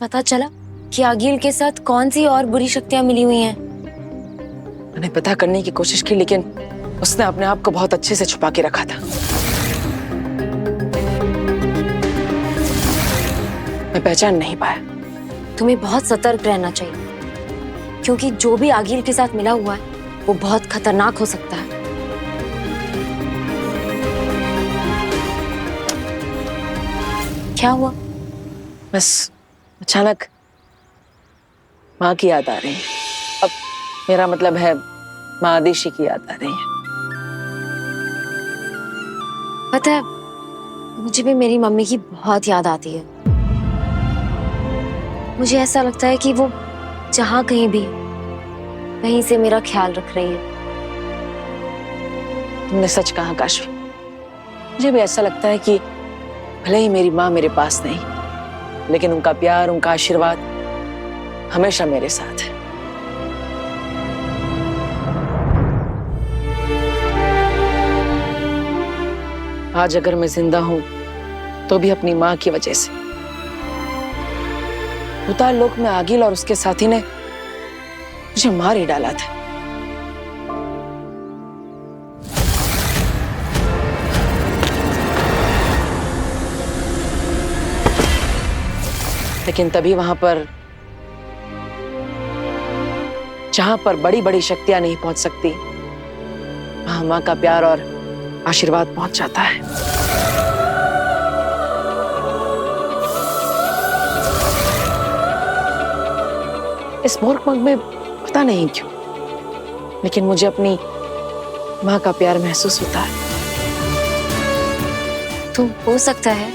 पता चला कि आगिल के साथ कौन सी और बुरी शक्तियां मिली हुई हैं? मैंने पता करने की कोशिश की, लेकिन उसने अपने आप को बहुत अच्छे से छुपा के रखा था। मैं पहचान नहीं पाया। तुम्हें बहुत सतर्क रहना चाहिए, क्योंकि जो भी आगिल के साथ मिला हुआ है वो बहुत खतरनाक हो सकता है। क्या हुआ? बस अचानक माँ की याद आ रही है। अब मेरा मतलब है माँ आदिशि की याद आ रही है। पता है, मुझे भी मेरी मम्मी की बहुत याद आती है। मुझे ऐसा लगता है कि वो जहाँ कहीं भी वहीं से मेरा ख्याल रख रही है। तुमने सच कहा काशवी। मुझे भी ऐसा लगता है कि भले ही मेरी माँ मेरे पास नहीं, लेकिन उनका प्यार, उनका आशीर्वाद हमेशा मेरे साथ है। आज अगर मैं जिंदा हूं तो भी अपनी माँ की वजह से। भूताल लोक में आगिल और उसके साथी ने मुझे मार ही डाला था। लेकिन तभी वहां पर, जहां पर बड़ी बड़ी शक्तियां नहीं पहुंच सकती, वहां माँ का प्यार और आशीर्वाद पहुंच जाता है। इस मोरपंख में पता नहीं क्यों, लेकिन मुझे अपनी माँ का प्यार महसूस होता है। तो हो सकता है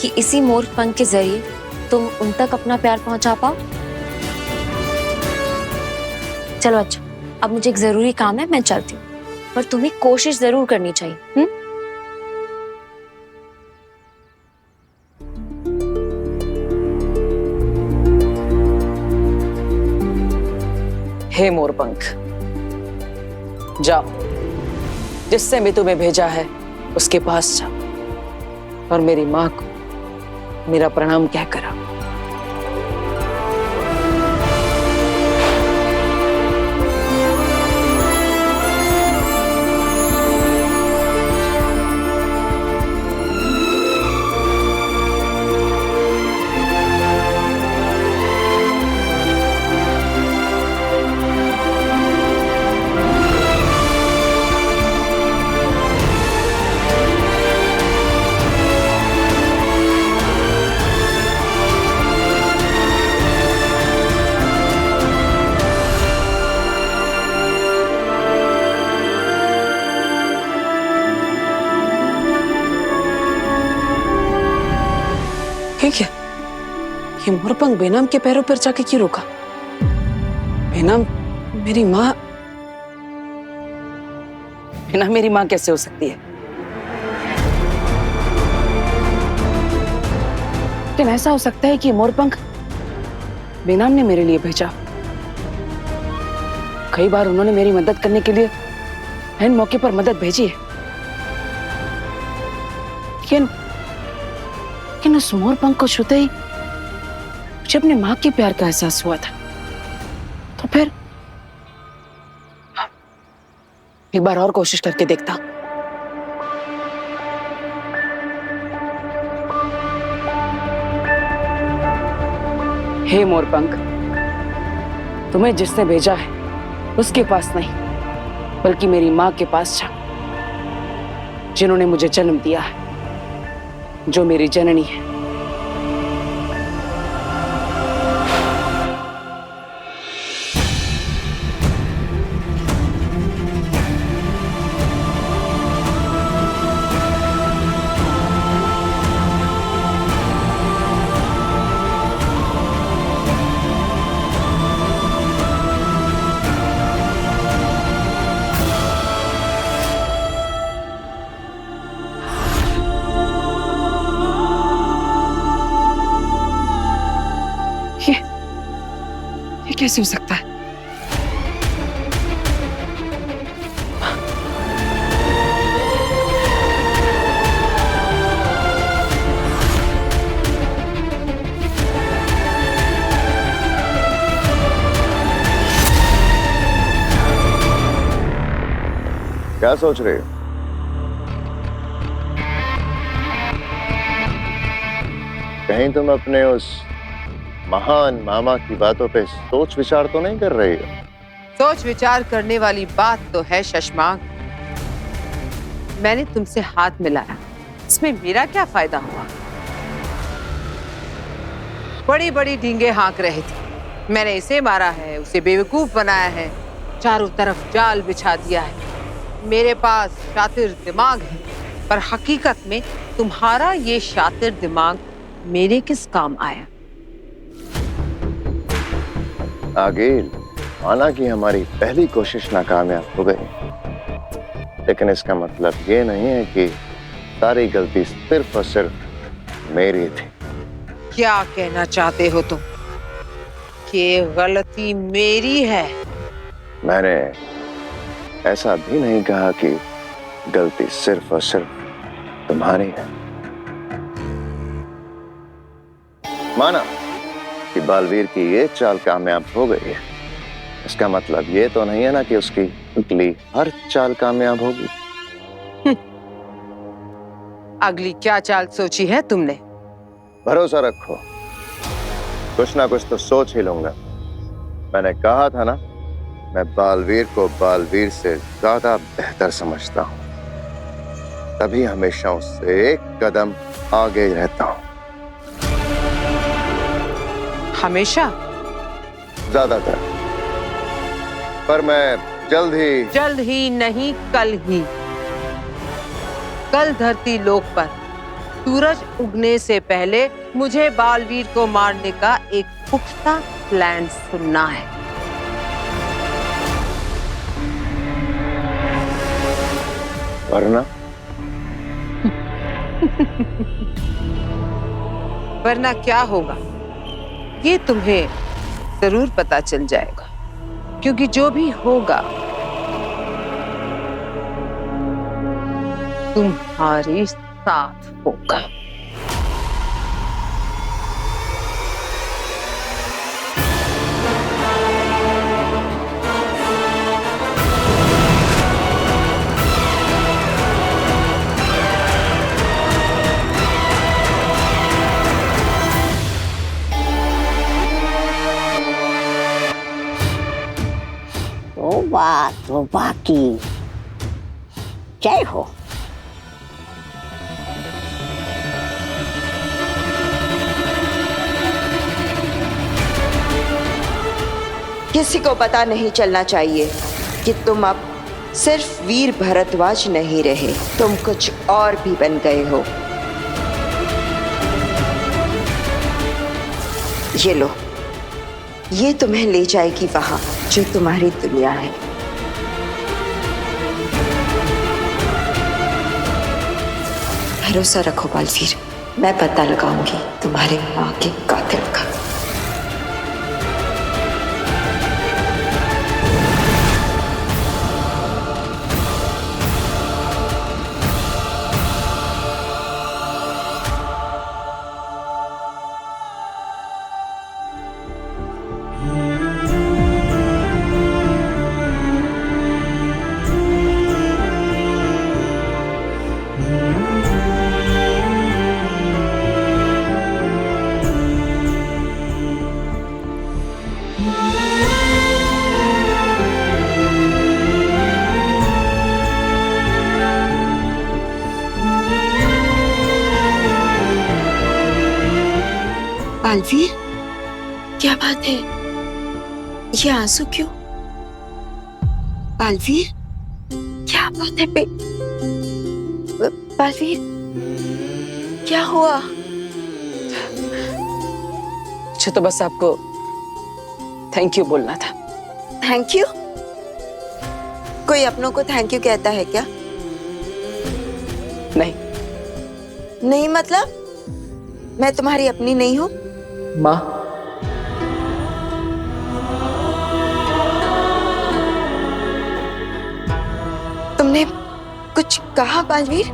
कि इसी मोर पंख के जरिए तुम उन तक अपना प्यार पहुंचा पाओ। चलो अच्छा, अब मुझे एक जरूरी काम है, मैं चलती हूँ, पर तुम्हें कोशिश जरूर करनी चाहिए। हे मोरपंख, जाओ, जिससे भी तुम्हें भेजा है उसके पास जाओ और मेरी माँ को मेरा प्रणाम कहकर आओ। ठीक है, ये मोरपंख बेनाम के पैरों पर जाके क्यों रुका? बेनाम मेरी माँ, बेनाम मेरी माँ कैसे हो सकती है? लेकिन ऐसा हो सकता है कि मोरपंख बेनाम ने मेरे लिए भेजा। कई बार उन्होंने मेरी मदद करने के लिए ऐन मौके पर मदद भेजी है, लेकिन उस मोरपंख को छूते ही मुझे अपने माँ के प्यार का एहसास हुआ था। तो फिर एक बार और कोशिश करके देखता। हे मोरपंख, तुम्हें जिसने भेजा है उसके पास नहीं, बल्कि मेरी माँ के पास जा, जिन्होंने मुझे जन्म दिया है, जो मेरी जननी है। ये कैसे हो सकता है? क्या सोच रहे हो? कहीं तुम अपने उस महान मामा की बातों पे सोच विचार तो नहीं कर रही हो? सोच विचार करने वाली बात तो है शशमांक। मैंने तुमसे हाथ मिलाया, इसमें मेरा क्या फायदा हुआ? बड़ी बड़ी ढींगे हाँक रहे थे। मैंने इसे मारा है, उसे बेवकूफ बनाया है, चारों तरफ जाल बिछा दिया है। मेरे पास शातिर दिमाग है, पर हकीकत में तुम्हारा ये शातिर दिमाग मेरे किस काम आया? आगिल, माना कि हमारी पहली कोशिश नाकामयाब हो गई, लेकिन इसका मतलब ये नहीं है कि सारी गलती सिर्फ और सिर्फ मेरी थी। क्या कहना चाहते हो तुम? कि गलती मेरी है? मैंने ऐसा भी नहीं कहा कि गलती सिर्फ और सिर्फ तुम्हारी है। माना कि बालवीर की ये चाल कामयाब हो गई है, इसका मतलब ये तो नहीं है ना कि उसकी अगली हर चाल कामयाब होगी। अगली क्या चाल सोची है तुमने? भरोसा रखो, कुछ ना कुछ तो सोच ही लूंगा। मैंने कहा था ना, मैं बालवीर को बालवीर से ज्यादा बेहतर समझता हूं, तभी हमेशा उससे एक कदम आगे ही रहता हूं। हमेशा? ज्यादातर। पर मैं जल्द ही नहीं, कल ही। कल धरती लोक पर सूरज उगने से पहले मुझे बालवीर को मारने का एक पुख्ता प्लान सुनना है। वरना वरना क्या होगा ये तुम्हें जरूर पता चल जाएगा, क्योंकि जो भी होगा तुम्हारे साथ होगा। तो बाकी जय हो। किसी को पता नहीं चलना चाहिए कि तुम अब सिर्फ वीर भरद्वाज नहीं रहे, तुम कुछ और भी बन गए हो। ये लो, ये तुम्हें ले जाएगी वहां जो तुम्हारी दुनिया है। भरोसा रखो बालवीर, मैं पता लगाऊंगी तुम्हारे मां के कातिल का। बालवीर, क्या बात है? ये आंसू क्यों? बालवीर, क्या बात है? बालवीर, क्या हुआ? मुझे तो बस आपको थैंक यू बोलना था। Thank you? कोई अपनों को थैंक यू कहता है क्या? नहीं। नहीं मतलब? मैं तुम्हारी अपनी नहीं हूं? माँ, तुमने कुछ कहा बालवीर?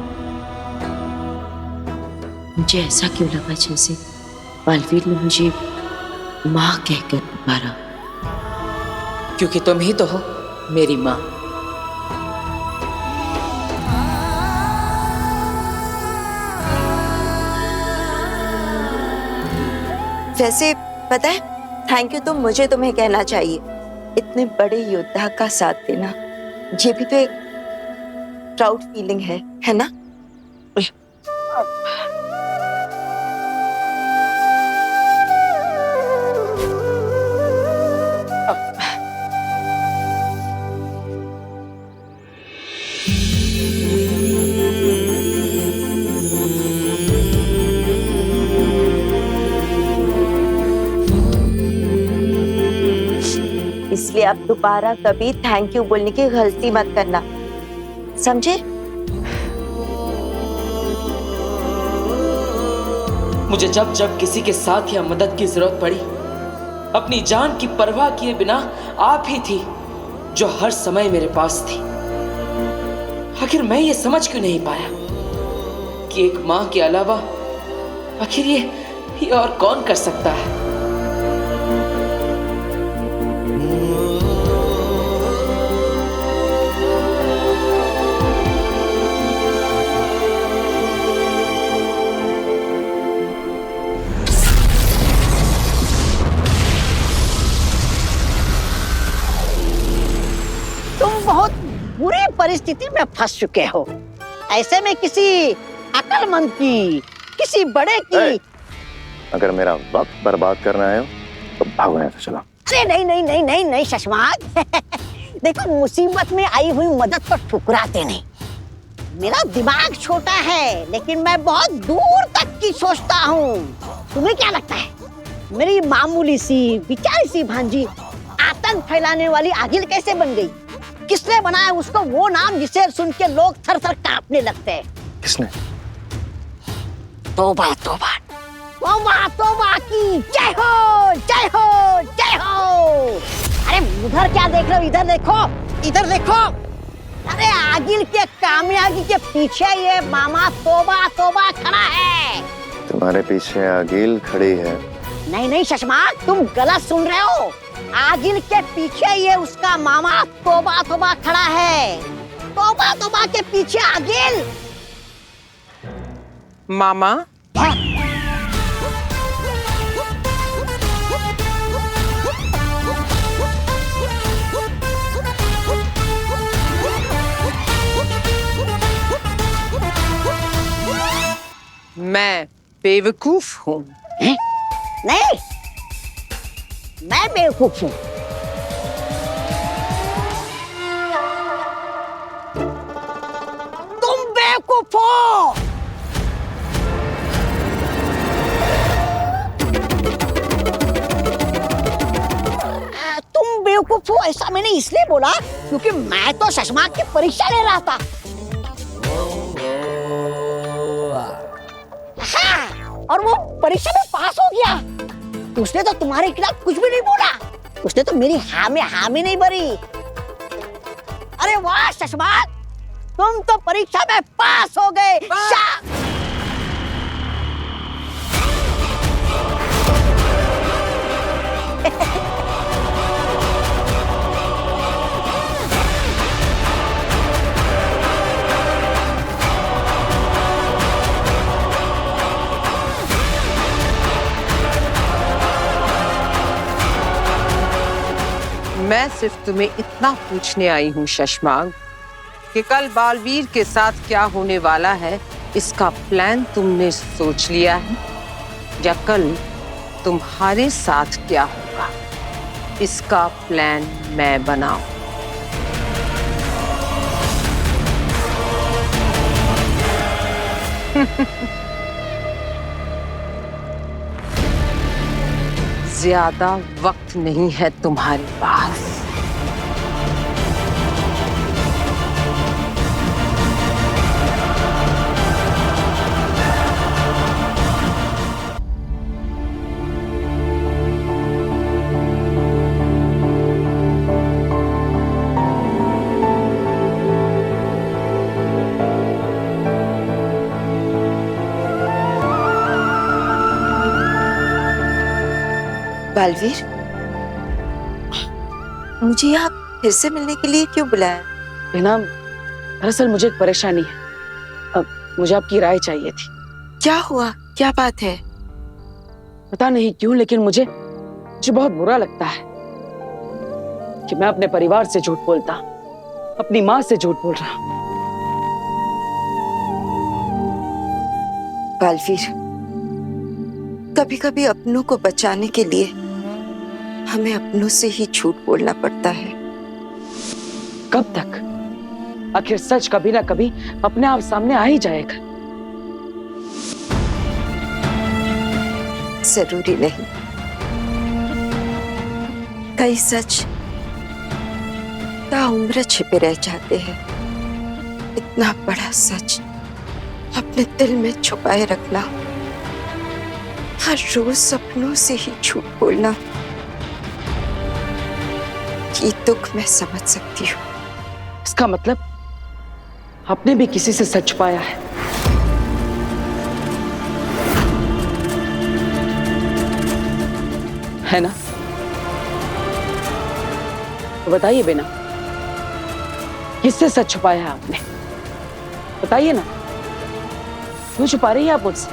मुझे ऐसा क्यों लगा जैसे बालवीर ने मुझे माँ कहकर पुकारा, क्योंकि तुम ही तो हो मेरी माँ। वैसे पता है, थैंक यू तो मुझे तुम्हें कहना चाहिए। इतने बड़े योद्धा का साथ देना, ये भी तो एक प्राउड फीलिंग है ना? इसलिए अब दोबारा कभी थैंक यू बोलने की गलती मत करना, समझे? मुझे जब जब किसी के साथ या मदद की जरूरत पड़ी, अपनी जान की परवाह किए बिना आप ही थी जो हर समय मेरे पास थी। आखिर मैं ये समझ क्यों नहीं पाया कि एक मां के अलावा आखिर ये और कौन कर सकता है? बहुत बुरी परिस्थिति में फंस चुके हो। ऐसे में किसी अक्लमंद की, किसी बड़े की। अगर मेरा वक्त बर्बाद करना है तो भागो यहाँ से, चलो। अरे नहीं नहीं नहीं नहीं नहीं शशमाक देखो, मुसीबत में आई हुई मदद को ठुकराते नहीं। मेरा दिमाग छोटा है लेकिन मैं बहुत दूर तक की सोचता हूँ। तुम्हें क्या लगता है मेरी मामूली सी बेचारी सी भांजी आतंक फैलाने वाली आगिल कैसे बन गई? किसने बनाया उसको वो नाम जिसे सुन के लोग थर थर कांपने लगते हैं? किसने? तौबा तौबा तौबा तौबा की जय हो जय हो जय हो। अरे उधर क्या देख रहे हो? इधर देखो, इधर देखो। अरे आगिल के कामयाबी के पीछे ये मामा तौबा तौबा खड़ा है। तुम्हारे पीछे आगिल खड़ी है? नहीं नहीं शशमाक, तुम गलत सुन रहे हो। आगिल के पीछे ये उसका मामा तौबा तौबा खड़ा है। तौबा तौबा के पीछे आगिल। मामा, मैं बेवकूफ हूँ? नहीं, मैं बेवकूफ हूँ। तुम बेवकूफ हो। तुम बेवकूफ हो ऐसा मैंने इसलिए बोला क्योंकि मैं तो शशमाक की परीक्षा ले रहा था। हाँ, और वो परीक्षा में पास हो गया। उसने तो तुम्हारे खिलाफ कुछ भी नहीं बोला। उसने तो मेरी हाँ में हाँ में नहीं भरी। अरे वाह शशमाक, तुम तो परीक्षा में पास हो गए। मैं सिर्फ तुम्हें इतना पूछने आई हूँ शशमाक कि कल बालवीर के साथ क्या होने वाला है, इसका प्लान तुमने सोच लिया है? या कल तुम्हारे साथ क्या होगा, इसका प्लान मैं बनाऊं? ज्यादा वक्त नहीं है तुम्हारे पास। बालवीर, मुझे यहाँ फिर से मिलने के लिए क्यों बुलाया? बिना, दरअसल मुझे एक परेशानी है। अब मुझे आपकी राय चाहिए थी। क्या हुआ? क्या बात है? पता नहीं क्यों, लेकिन मुझे बहुत बुरा लगता है कि मैं अपने परिवार से झूठ बोलता, अपनी माँ से झूठ बोल रहा हूँ। बालवीर, कभी कभी अपनों को बचाने के लिए हमें अपनों से ही झूठ बोलना पड़ता है। कब तक? आखिर सच कभी ना कभी अपने आप सामने आ ही जाएगा। जरूरी नहीं, कई सच ताउम्र छिपे रह जाते हैं। इतना बड़ा सच अपने दिल में छुपाए रखना, हर रोज सपनों से ही झूठ बोलना, ये दुख मैं समझ सकती हूँ। इसका मतलब आपने भी किसी से सच छुपाया है ना? तो बताइए बेना, किससे सच छुपाया है आपने? बताइए ना, क्यों छुपा रही है आप मुझसे?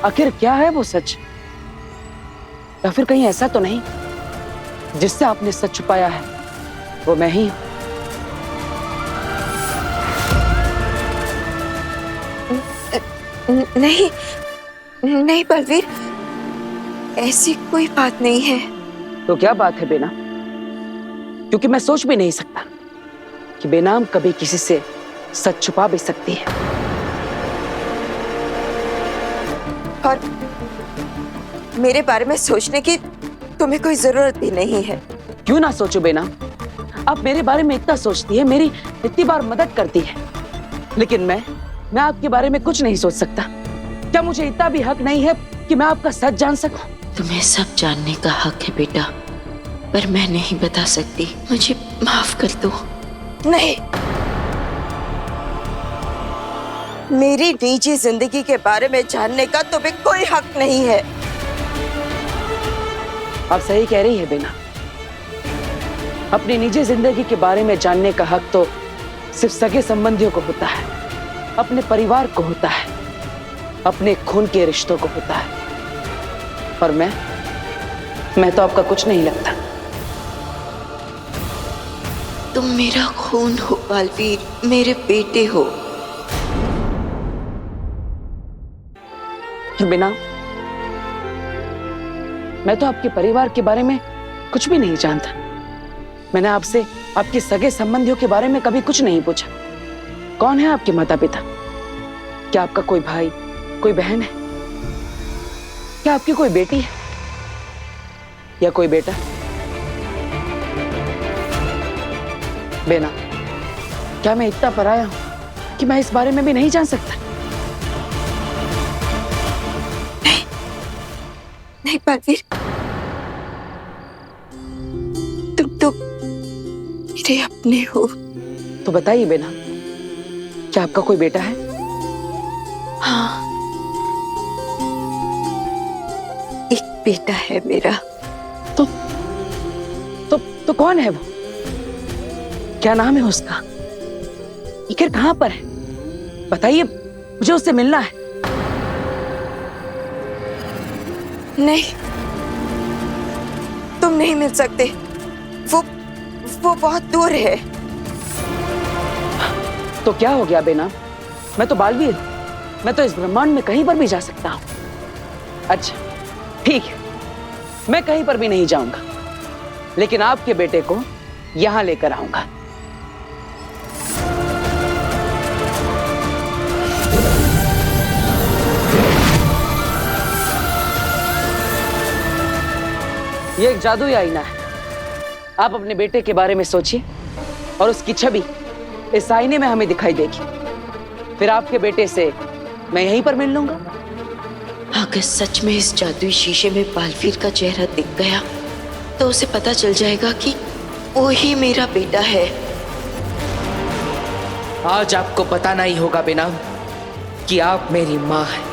आखिर क्या है वो सच? या फिर कहीं ऐसा तो नहीं जिससे आपने सच छुपाया है वो मैं ही हूं? नहीं नहीं बलवीर, ऐसी कोई बात नहीं है। तो क्या बात है बेना? क्योंकि मैं सोच भी नहीं सकता कि बेनाम कभी किसी से सच छुपा भी सकती है। और मेरे बारे में सोचने की तुम्हें कोई जरूरत भी नहीं है। क्यों ना सोचो बेना, आप मेरे बारे में इतना सोचती है, मेरी इतनी बार मदद करती है, लेकिन मैं आपके बारे में कुछ नहीं सोच सकता। क्या मुझे इतना भी हक नहीं है कि मैं आपका सच जान सकूं? तुम्हें सब जानने का हक है बेटा, पर मैं नहीं बता सकती। मुझे माफ कर दो। नहीं, मेरी निजी जिंदगी के बारे में जानने का तुम्हें कोई हक नहीं है। आप सही कह रही है बेना, अपनी निजी जिंदगी के बारे में जानने का हक तो सिर्फ सगे संबंधियों को होता है, अपने परिवार को होता है, अपने खून के रिश्तों को होता है। और मैं तो आपका कुछ नहीं लगता। तुम मेरा खून हो बालवीर, मेरे बेटे हो। बिना, मैं तो आपके परिवार के बारे में कुछ भी नहीं जानता। मैंने आपसे आपके सगे संबंधियों के बारे में कभी कुछ नहीं पूछा। कौन है आपके माता पिता? क्या आपका कोई भाई, कोई बहन है? क्या आपकी कोई बेटी है या कोई बेटा? बेना, क्या मैं इतना पराया हूं कि मैं इस बारे में भी नहीं जान सकता? नहीं बलवीर, तुम तो मेरे अपने हो। तो बताइए बेना, क्या आपका कोई बेटा है? हाँ, एक बेटा है मेरा। तो कौन है वो? क्या नाम है उसका? आखिर कहां पर है? बताइए, मुझे उससे मिलना है। नहीं, तुम नहीं मिल सकते। वो बहुत दूर है। तो क्या हो गया बेना? मैं तो बालवीर, मैं तो इस ब्रह्मांड में कहीं पर भी जा सकता हूं। अच्छा ठीक है, मैं कहीं पर भी नहीं जाऊंगा, लेकिन आपके बेटे को यहां लेकर आऊंगा। ये एक जादुई आईना है। आप अपने बेटे के बारे में सोचिए और उसकी छवि इस आईने में हमें दिखाई देगी। फिर आपके बेटे से मैं यहीं पर मिल लूंगा। अगर सच में इस जादुई शीशे में बालवीर का चेहरा दिख गया तो उसे पता चल जाएगा कि वो ही मेरा बेटा है। आज आपको पता नहीं होगा बेना कि आप मेरी माँ हैं।